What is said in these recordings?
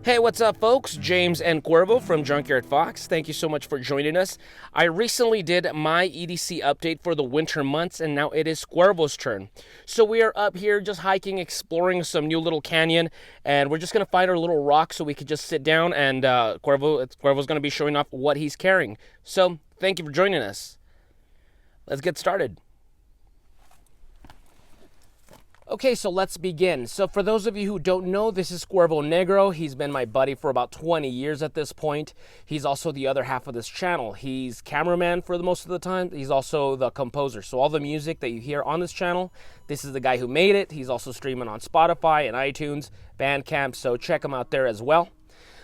Hey, what's up, folks? James and Cuervo from Junkyard Fox. Thank you so much for joining us. I recently did my EDC update for the winter months, and now it is Cuervo's turn. So we are up here just hiking, exploring some new little canyon, and we're just going to find our little rock so we could just sit down, and Cuervo's going to be showing off what he's carrying. So thank you for joining us. Let's get started. Okay, so let's begin. So for those of you who don't know, this is Cuervo Negro. He's been my buddy for about 20 years at this point. He's also the other half of this channel. He's cameraman for the most of the time. He's also the composer. So all the music that you hear on this channel, this is the guy who made it. He's also streaming on Spotify and iTunes, Bandcamp, so check him out there as well.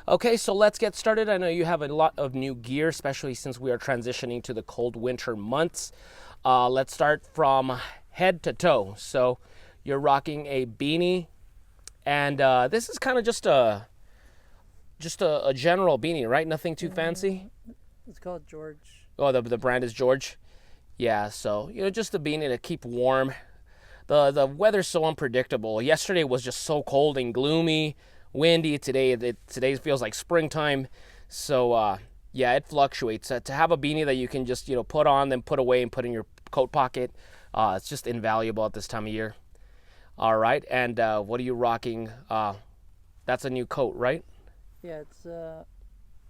Okay, so let's get started. I know you have a lot of new gear, especially since we are transitioning to the cold winter months. Let's start from head to toe. So you're rocking a beanie, and this is kind of just a general beanie, right? Nothing too fancy. It's called George. Oh, the brand is George. Yeah, so just a beanie to keep warm. The weather's so unpredictable. Yesterday was just so cold and gloomy, windy. Today feels like springtime. So yeah, it fluctuates. To have a beanie that you can just put on, then put away and put in your coat pocket, it's just invaluable at this time of year. All right, and what are you rocking? That's a new coat, right? Yeah, it's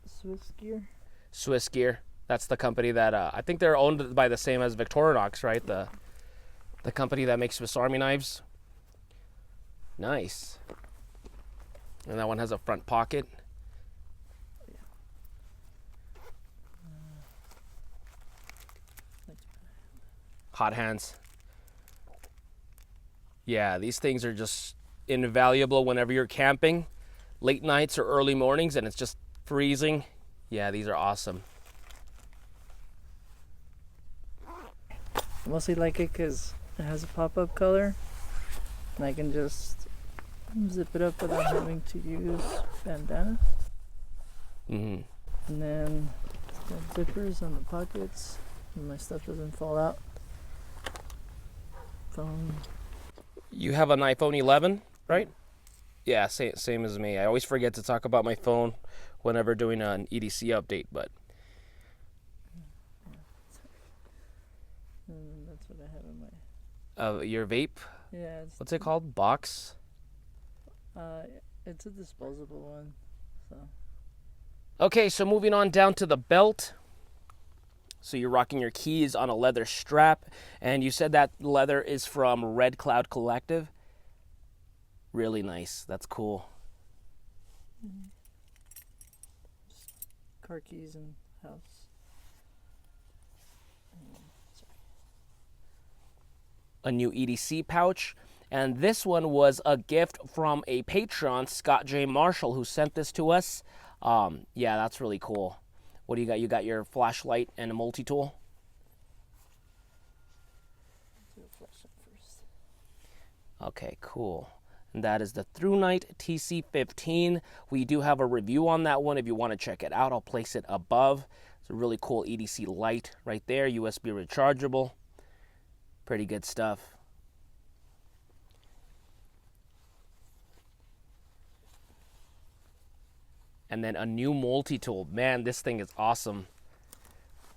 Swiss Gear. Swiss Gear. That's the company that I think they're owned by the same as Victorinox, right? The company that makes Swiss Army knives. Nice. And that one has a front pocket. Hot hands. Yeah, these things are just invaluable whenever you're camping, late nights or early mornings, and it's just freezing. Yeah, these are awesome. I mostly like it because it has a pop-up color, and I can just zip it up without having to use bandana. Mm-hmm. And then it's got zippers on the pockets, and my stuff doesn't fall out. Phone. You have an iPhone 11, right? Yeah, same as me. I always forget to talk about my phone whenever doing an EDC update, but That's what I have in my. Your vape? Yeah. What's it called? Box? It's a disposable one. So. Okay, so moving on down to the belt. So you're rocking your keys on a leather strap, and you said that leather is from Red Cloud Collective. Really nice. That's cool. Mm-hmm. Car keys and house. Sorry. A new EDC pouch, and this one was a gift from a Patreon, Scott J. Marshall, who sent this to us. Yeah, that's really cool. What do you got? You got your flashlight and a multi-tool? Do a flashlight first. Okay, cool. And that is the ThruNite TC15. We do have a review on that one if you want to check it out. I'll place it above. It's a really cool EDC light right there, USB rechargeable. Pretty good stuff. And then a new multi-tool. Man, this thing is awesome.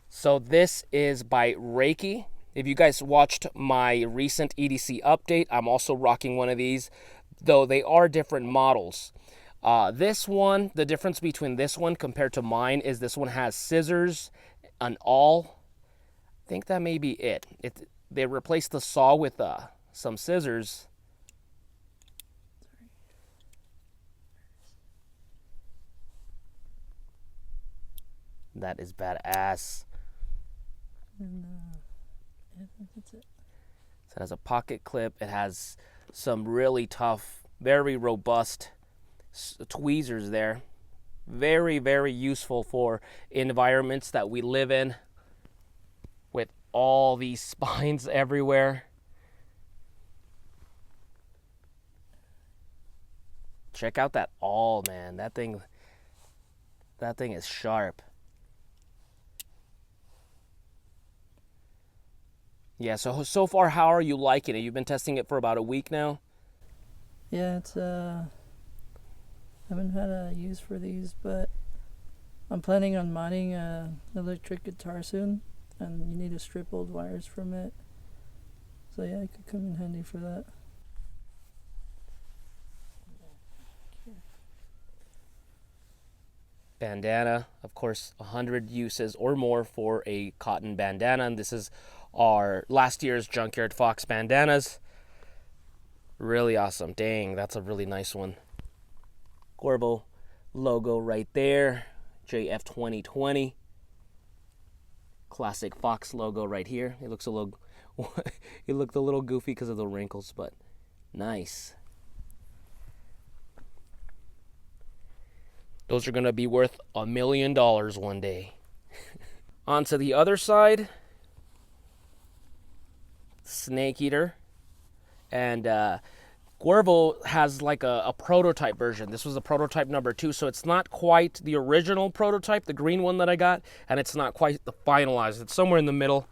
So this is by Reiki. If you guys watched my recent EDC update, I'm also rocking one of these, though they are different models. This one, the difference between this one compared to mine is this one has scissors, an awl. I think that may be it. They replaced the saw with some scissors. That is badass. And yeah, that's it. So it has a pocket clip. It has some really tough, very robust tweezers there. Very, very useful for environments that we live in with all these spines everywhere. Check out that awl, man. That thing is sharp. Yeah, so far, how are you liking it? You've been testing it for about a week now? Yeah, it's Haven't had a use for these, but I'm planning on modding an electric guitar soon, and you need to strip old wires from it. So yeah, it could come in handy for that. Bandana, of course, 100 uses or more for a cotton bandana, and this is our last year's Junkyard Fox bandanas. Really awesome. Dang, that's a really nice one. Cuervo logo right there. JF 2020. Classic Fox logo right here. It looks a little it looked a little goofy because of the wrinkles, but nice. Those are going to be worth $1 million one day. On to the other side. Snake Eater. And Cuervo has like a prototype version. This was a prototype number 2, so it's not quite the original prototype, the green one that I got, and it's not quite the finalized. It's somewhere in the middle.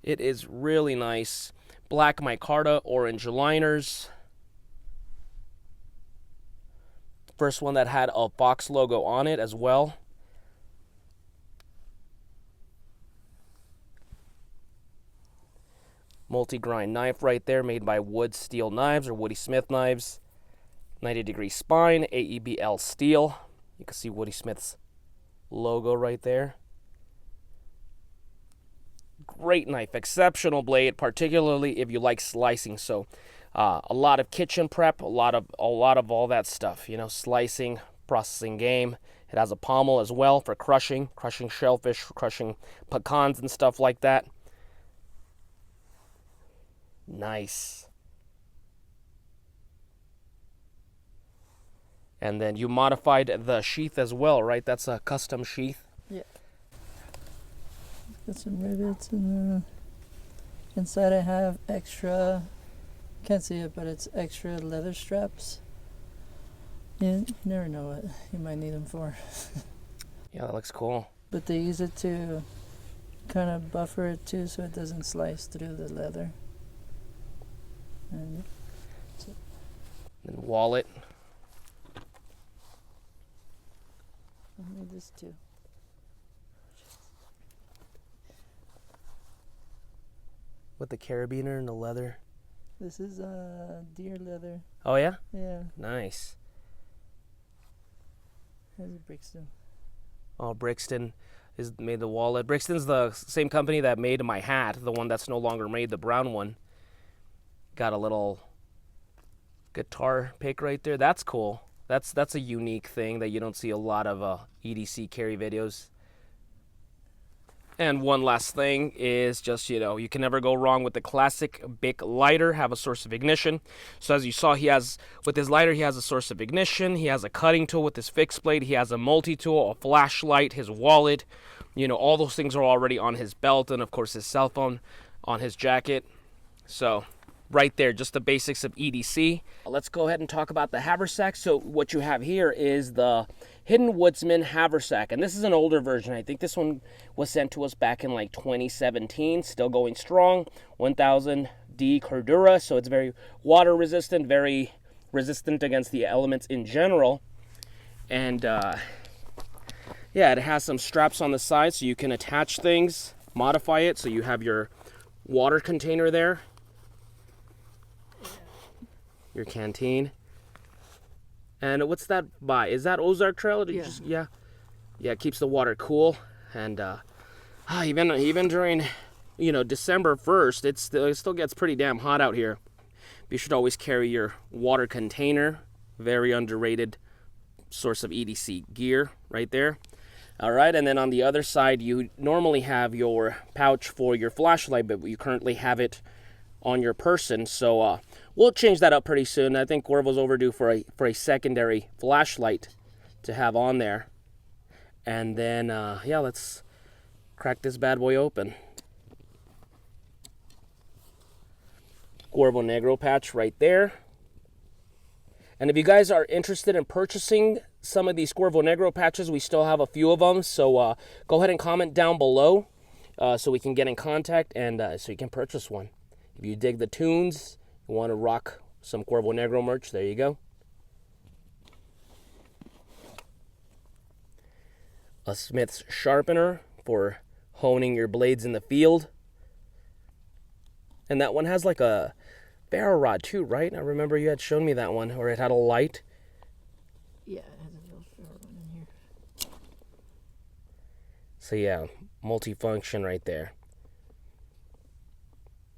It is really nice. Black micarta, orange liners. First one that had a Fox logo on it as well. Multi-grind knife right there, made by Wood Steel Knives or Woody Smith Knives. 90-degree spine, AEBL steel. You can see Woody Smith's logo right there. Great knife, exceptional blade, particularly if you like slicing. So a lot of kitchen prep, a lot of all that stuff, you know, slicing, processing game. It has a pommel as well for crushing shellfish, crushing pecans and stuff like that. Nice. And then you modified the sheath as well, right? That's a custom sheath. Yeah. Got some rivets, and inside I have extra, can't see it, but it's extra leather straps. You never know what you might need them for. Yeah, that looks cool. But they use it to kind of buffer it too, so it doesn't slice through the leather. And wallet. I need this too. With the carabiner and the leather. This is deer leather. Oh yeah? Yeah. Nice. There's a Brixton. Oh, Brixton is made the wallet. Brixton's the same company that made my hat, the one that's no longer made, the brown one. Got a little guitar pick right there. That's cool. That's a unique thing that you don't see a lot of EDC carry videos. And one last thing is just, you know, you can never go wrong with the classic Bic lighter, have a source of ignition. So as you saw, he has, with his lighter, he has a source of ignition. He has a cutting tool with his fixed blade. He has a multi-tool, a flashlight, his wallet. You know, all those things are already on his belt, and of course his cell phone on his jacket. So right there, just the basics of EDC. Let's go ahead and talk about the haversack. So what you have here is the Hidden Woodsman haversack, and this is an older version. I think this one was sent to us back in like 2017, still going strong. 1000D Cordura, so it's very water resistant, very resistant against the elements in general. And yeah, it has some straps on the side so you can attach things, modify it, so you have your water container there, your canteen. And what's that by? Is that Ozark Trail? Yeah. Yeah, it keeps the water cool. And even during, you know, December 1st, it still gets pretty damn hot out here. You should always carry your water container. Very underrated source of EDC gear right there. All right, and then on the other side, you normally have your pouch for your flashlight, but you currently have it on your person. So we'll change that up pretty soon. I think Cuervo's overdue for a secondary flashlight to have on there. And then, yeah, let's crack this bad boy open. Cuervo Negro patch right there. And if you guys are interested in purchasing some of these Cuervo Negro patches, we still have a few of them. So go ahead and comment down below so we can get in contact and so you can purchase one. If you dig the tunes, you want to rock some Cuervo Negro merch, there you go. a Smith's sharpener for honing your blades in the field. And that one has like a ferro rod too, right? I remember you had shown me that one where it had a light. Yeah, it has a little ferro rod in here. So yeah, multifunction right there.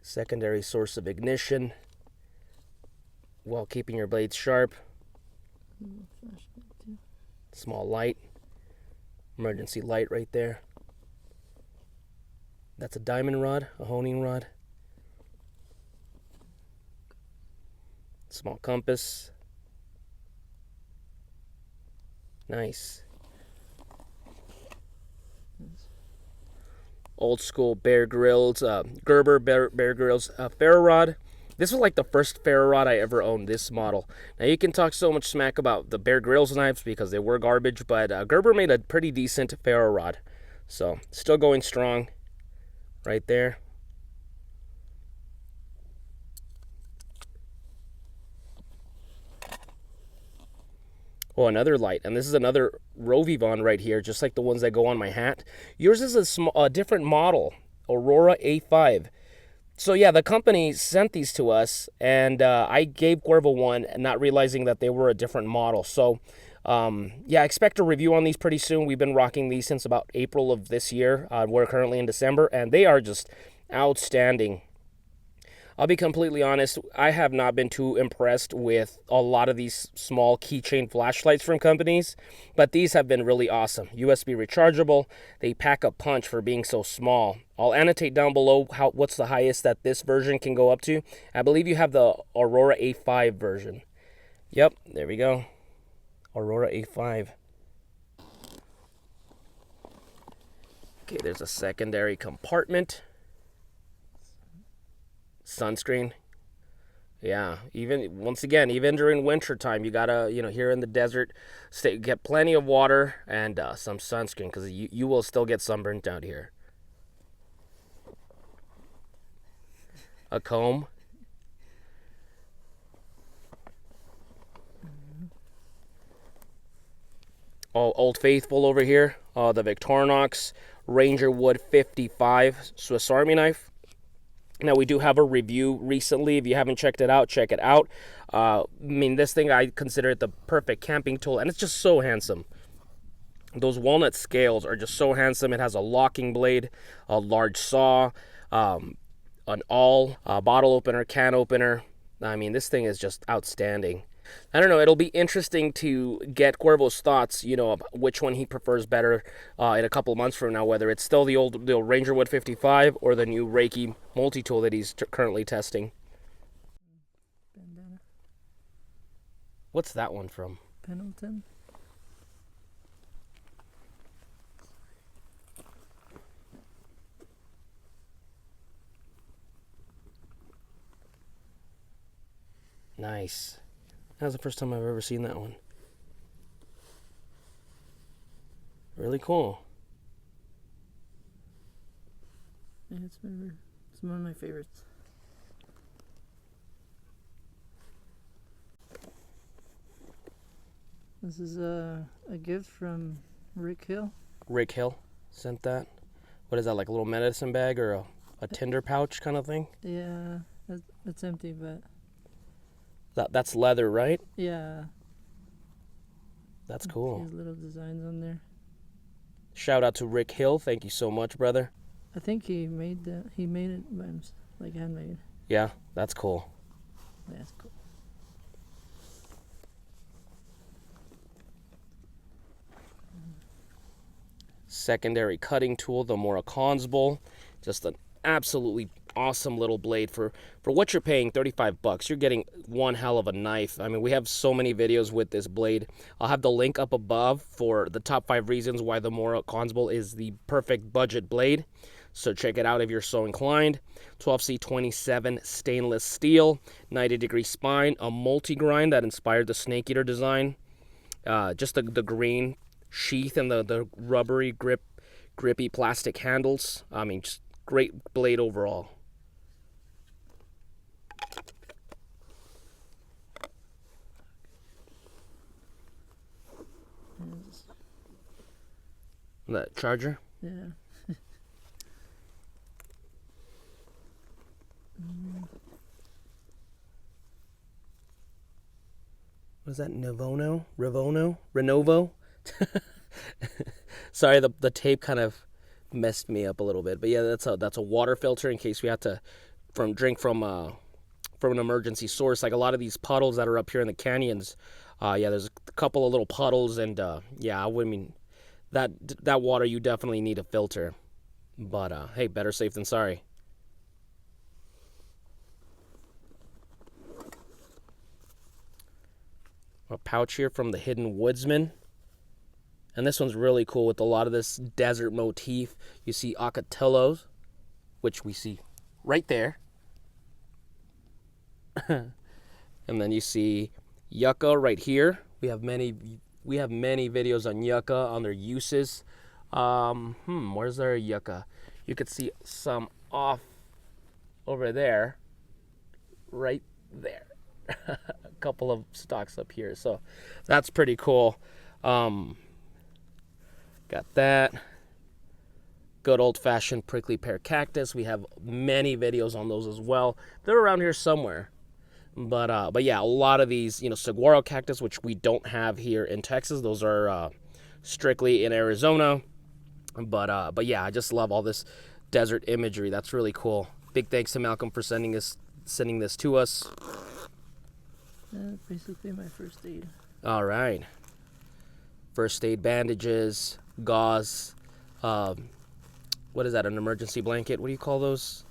Secondary source of ignition while keeping your blades sharp. Small light. Emergency light right there. That's a diamond rod, a honing rod. Small compass. Nice. Old school Bear Grylls, Gerber Bear Grylls ferro rod. This was like the first ferro rod I ever owned, this model. Now you can talk so much smack about the Bear Grylls knives because they were garbage, but Gerber made a pretty decent ferro rod. So still going strong right there. Oh, another light, and this is another Rovivon right here, just like the ones that go on my hat. Yours is a different model, Aurora A5. So yeah, the company sent these to us, and I gave Cuervo one, not realizing that they were a different model. So yeah, expect a review on these pretty soon. We've been rocking these since about April of this year. We're currently in December, and they are just outstanding. I'll be completely honest, I have not been too impressed with a lot of these small keychain flashlights from companies, but these have been really awesome. USB rechargeable, they pack a punch for being so small. I'll annotate down below what's the highest that this version can go up to. I believe you have the Aurora A5 version. Yep, there we go. Aurora A5. Okay, there's a secondary compartment. Sunscreen. Yeah, even once again, even during winter time, you gotta, here in the desert, get plenty of water and some sunscreen, because you will still get sunburnt out here. A comb. Oh, Old Faithful over here. The Victorinox Rangerwood 55 Swiss Army knife. Now, we do have a review recently. If you haven't checked it out, check it out. I mean, this thing, I consider it the perfect camping tool, and it's just so handsome. Those walnut scales are just so handsome. It has a locking blade, a large saw, an awl, a bottle opener, can opener. I mean, this thing is just outstanding. I don't know, it'll be interesting to get Cuervo's thoughts, of which one he prefers better in a couple months from now, whether it's still the old Rangerwood 55 or the new Reiki multi-tool that he's currently testing. Bandana. What's that one from? Pendleton. Nice. That was the first time I've ever seen that one. Really cool. Yeah, it's one of my favorites. This is a gift from Rick Hill. Rick Hill sent that. What is that, like a little medicine bag or a Tinder pouch kind of thing? Yeah, it's empty, but... That's leather, right? Yeah. That's cool. These little designs on there. Shout out to Rick Hill. Thank you so much, brother. I think he made it by himself, like handmade. Yeah, that's cool. Yeah, that's cool. Secondary cutting tool, the Murakans. Just an absolutely awesome little blade for what you're paying. $35. You're getting one hell of a knife. I mean, we have so many videos with this blade. I'll have the link up above for the top 5 reasons why the Murakans is the perfect budget blade. So check it out if you're so inclined. 12C27 stainless steel, 90-degree spine, a multi-grind that inspired the Snake Eater design. Just the green sheath and the rubbery grippy plastic handles. I mean, just great blade overall. That charger? Yeah. What is that? Renovo? Sorry, the tape kind of messed me up a little bit. But yeah, that's a water filter in case we have to drink from an emergency source. Like a lot of these puddles that are up here in the canyons. Yeah, there's a couple of little puddles, and yeah, I mean that water you definitely need a filter. But hey, better safe than sorry. A pouch here from the Hidden Woodsman. And this one's really cool with a lot of this desert motif. You see ocotillos, which we see right there. And then you see yucca right here. We have many videos on yucca, on their uses. Where's their yucca? You could see some off over there. Right there. A couple of stalks up here, so that's pretty cool. Got that good old-fashioned prickly pear cactus. We have many videos on those as well. They're around here somewhere, but yeah, a lot of these, saguaro cactus, which we don't have here in Texas. Those are strictly in Arizona. But yeah, I just love all this desert imagery. That's really cool. Big thanks to Malcolm for sending this to us. Basically my first aid. All right. First aid bandages, gauze. What is that? An emergency blanket? What do you call those?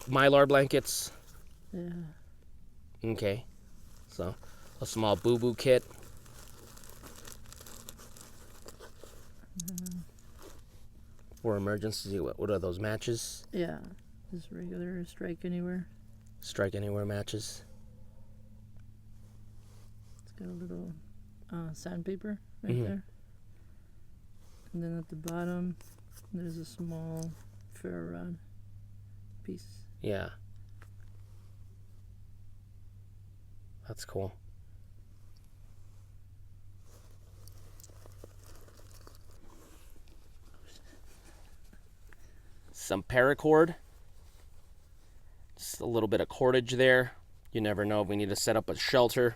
Mylar blankets. Yeah. Okay. So a small boo-boo kit. For emergency. What are those, matches? Yeah. Just regular strike anywhere. Strike anywhere matches. Got a little sandpaper right there. And then at the bottom, there's a small ferro rod piece. Yeah. That's cool. Some paracord. Just a little bit of cordage there. You never know if we need to set up a shelter.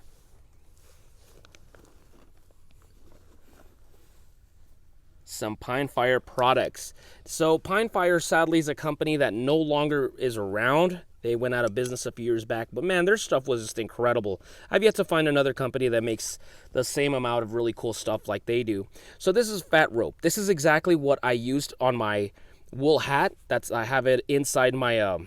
Some Pine Fire products. So Pine Fire sadly is a company that no longer is around. They went out of business a few years back, but man, their stuff was just incredible. I've yet to find another company that makes the same amount of really cool stuff like they do. So this is fat rope. This is exactly what I used on my wool hat. I have it inside my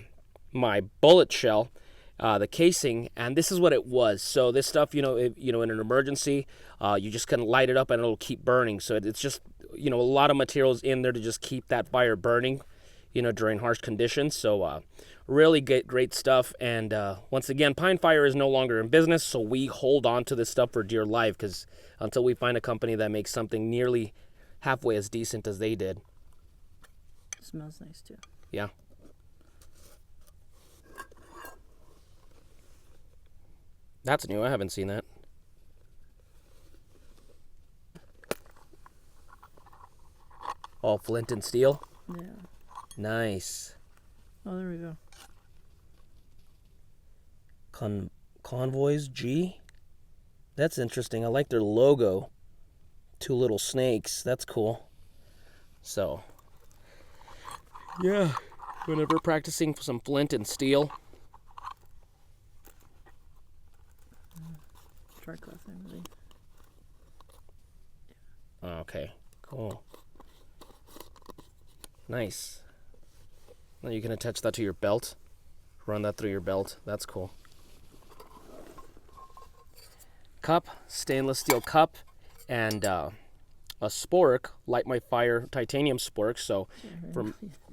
my bullet shell, the casing, and this is what it was. So this stuff, in an emergency, you just can light it up and it'll keep burning. So it's just, a lot of materials in there to just keep that fire burning, during harsh conditions. So really great stuff. And once again, Pine Fire is no longer in business, so we hold on to this stuff for dear life, because until we find a company that makes something nearly halfway as decent as they did. It smells nice too. Yeah. That's new. I haven't seen that. All flint and steel? Yeah. Nice. Oh, there we go. Convoys G? That's interesting. I like their logo. Two little snakes. That's cool. So, yeah. Whenever practicing for some flint and steel. Tricloth, I believe. Okay, cool. Nice. Now you can attach that to your belt. Run that through your belt. That's cool. Cup, stainless steel cup, and a spork, light my fire titanium spork. So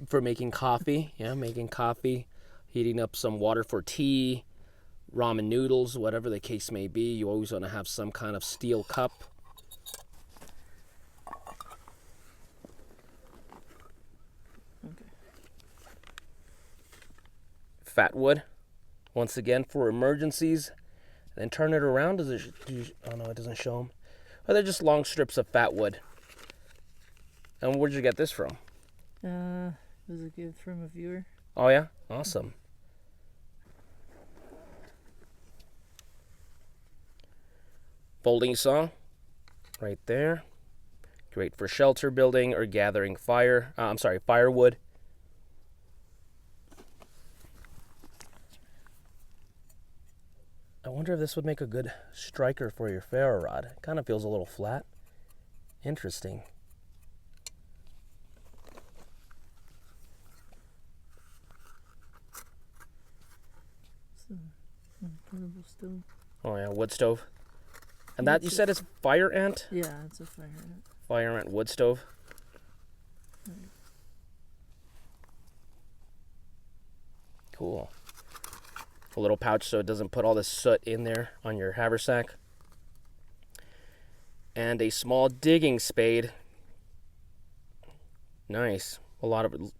for making coffee, making coffee, heating up some water for tea, ramen noodles, whatever the case may be. You always want to have some kind of steel cup. Okay. Fat wood, once again for emergencies. Then turn it around. Oh no, it doesn't show them. But they're just long strips of fat wood. And where'd you get this from? It was a gift from a viewer. Oh yeah? Awesome. Folding saw, right there. Great for shelter building or gathering firewood. I wonder if this would make a good striker for your ferro rod. It kind of feels a little flat. Interesting. So, portable stove. Oh yeah, wood stove. And that you said is fire ant? Yeah, it's a fire ant. Fire ant wood stove. Cool. A little pouch so it doesn't put all the soot in there on your haversack. And a small digging spade. Nice. A lot of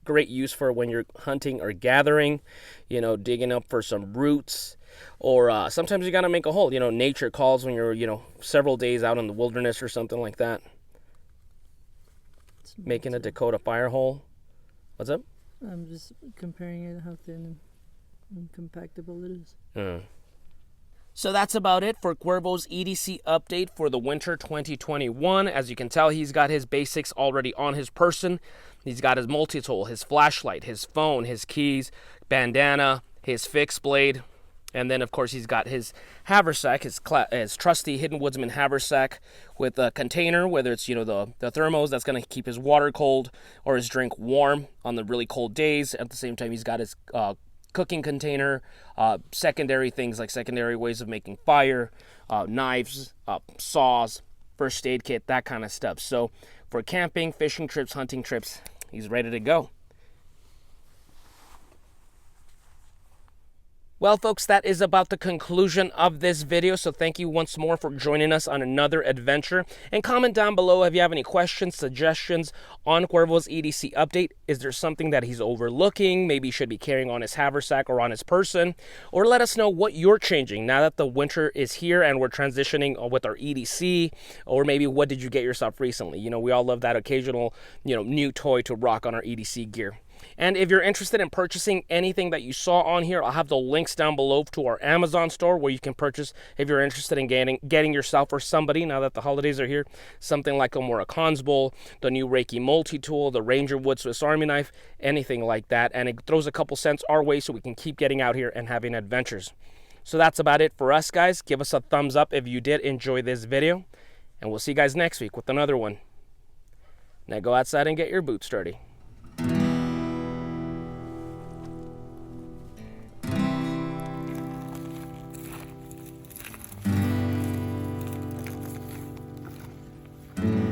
great use for when you're hunting or gathering, you know, digging up for some roots. Or sometimes you got to make a hole. You know, nature calls when you're, you know, several days out in the wilderness or something like that. Making a Dakota fire hole. What's up? I'm just comparing it how thin and compactable it is. So that's about it for Cuervo's EDC update for the winter 2021. As you can tell, he's got his basics already on his person. He's got his multi-tool, his flashlight, his phone, his keys, bandana, his fixed blade. And then, of course, he's got his haversack, his trusty Hidden Woodsman haversack with a container, whether it's, you know, the thermos that's going to keep his water cold or his drink warm on the really cold days. At the same time, he's got his cooking container, secondary things like secondary ways of making fire, knives, saws, first aid kit, that kind of stuff. So for camping, fishing trips, hunting trips, he's ready to go. Well, folks, that is about the conclusion of this video. So thank you once more for joining us on another adventure. And comment down below if you have any questions, suggestions on Cuervo's EDC update. Is there something that he's overlooking? Maybe he should be carrying on his haversack or on his person. Or let us know what you're changing now that the winter is here and we're transitioning with our EDC. Or maybe what did you get yourself recently? You know, we all love that occasional, you know, new toy to rock on our EDC gear. And if you're interested in purchasing anything that you saw on here, I'll have the links down below to our Amazon store where you can purchase if you're interested in getting yourself or somebody, now that the holidays are here, something like a Murakhan's bowl, the new Reiki multi-tool, the Rangerwood Swiss Army knife, anything like that. And it throws a couple cents our way so we can keep getting out here and having adventures. So that's about it for us, guys. Give us a thumbs up if you did enjoy this video. And we'll see you guys next week with another one. Now go outside and get your boots dirty. Mm-hmm.